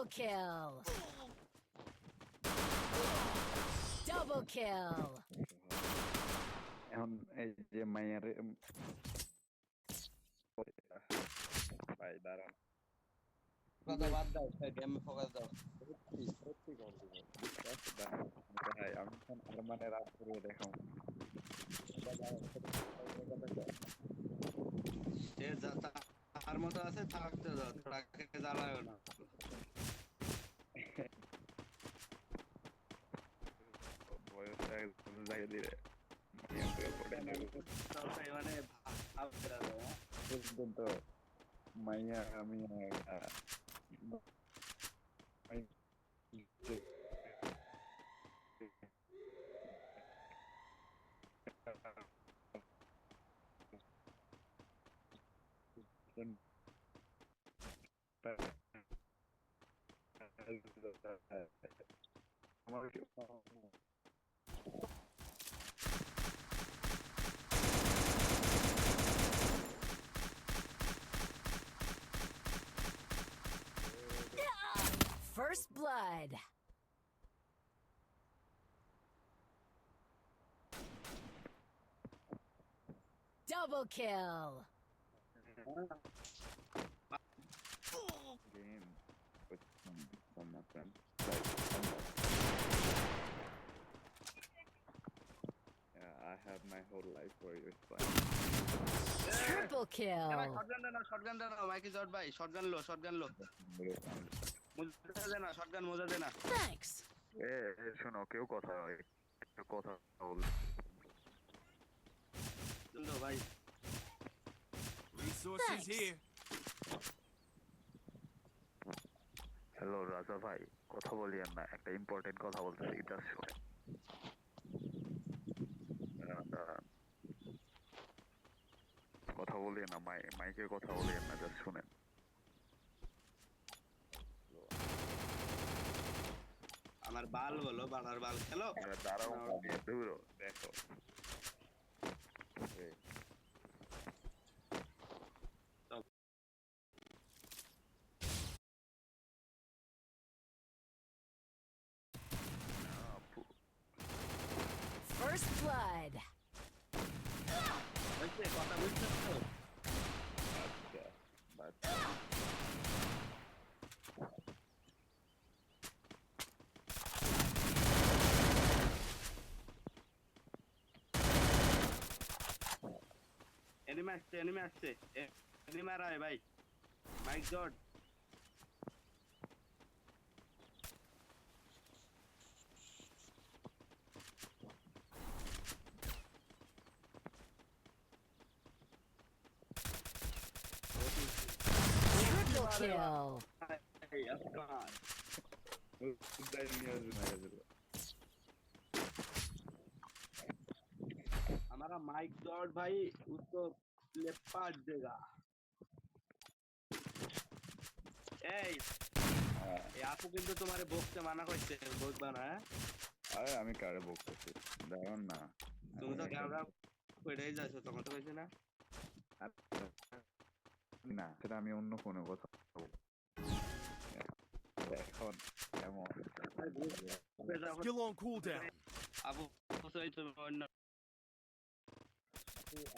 Triple kill. Double kill. এখন এই যে মাইয়ারে ভাই দাঁড়ান কথা বাদ দাও গেমে ফোকাস দাও সত্যি করছি ভাই আমি এখন আরমানের রাত করে দেখাম সে যা তার মতো আছে থাকতে দাও তাকে জ্বালায়ও না বয়সটা জায়গা দিলে মানে তো মাইয়া আমি আমার First blood. Double kill. game with from my friend. Yeah, I have my whole life for you. It's fine. Triple kill. Shotgun দাও মাইকি জট ভাই শটগান লো মুজা দেনা শটগান মুজা দেনা Thanks. শোনো কেউ কথা একটা কথা বল লো ভাই Resources Thanks. here. হ্যালো রাজা ভাই কথা বলিয়েন না একটা ইম্পর্টেন্ট কথা বলতেছি জাস্ট শুনে কথা বলিয়ে না মাইকে কথা বলিয়েন না জাস্ট শুনেন আমার বাল বলো বালার বাল খেলো দাঁড়াও দূরো দেখো First blood. কথা বুঝছো তো আচ্ছা বাট এনিমি আসছে এনিমি আর আয় ভাই মাইক জট Triple kill. এই আফগান हमारा माइक जॉर्ज भाई उसको लेपाट देगा এই আপু কিন্তু তোমারে বকতে মানা করছে বকবা না আরে আমি কারে বকতেছি দেখুন না তুমি তো ক্যামেরা কইরাই যাচ্ছ তোমার তো কইছে না না সেটা আমি অন্য কোনো কথা বলবো এখন এমন Skill on cooldown. আপু সই তুমি অন্য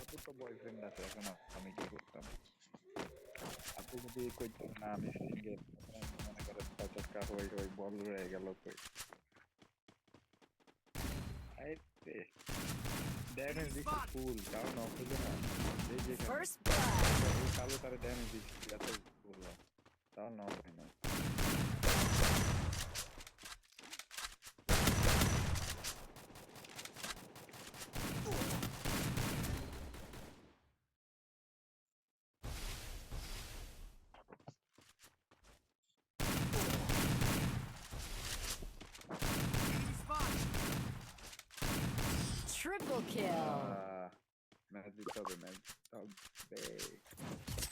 আপু তো বয়ফ্রেন্ড আছে এখন আমি কি করতাম আপু যদি কইতাম না আমি সিঙ্গেল মনে করেন পচকা হই বল রয়ে গেল কই আইতে ড্যামেজ দিচ্ছে ফুল কারণ অফিসে না এই যে First blood. কালো তারে ড্যামেজ দিচ্ছে এত ফুল তাও না হয় না Triple kill. ম্যাচ জিততে হবে ম্যাচ জিততে হবে